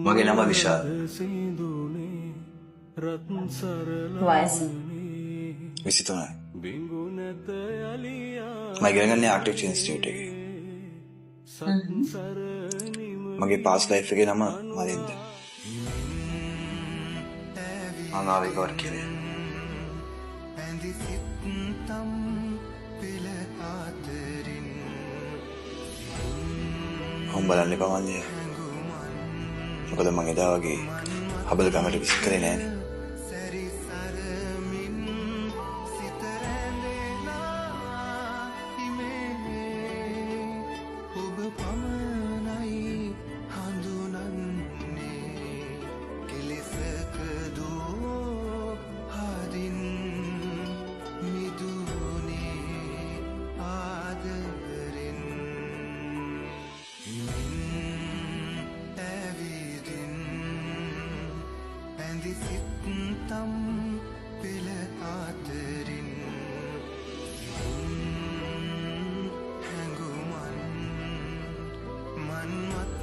මගේ නම විශාල්. වයස? 23යි. මම ඉගෙන ගන්නේ ආර්කිටෙක්චර් ඉන්ස්ටිටියුට් එකේ. මගේ පාස් ලයිෆ් එකේ නම මලින්ද. මම ආවේ කවර කියලා. මම බලන්න එපා මල්ලිය. මොකද මම එදා වගේ හබල ගමට විසිට කරේ නෑනේ. සිත්තම් පෙළ ආදරින් හැඟුමන් මන්මත්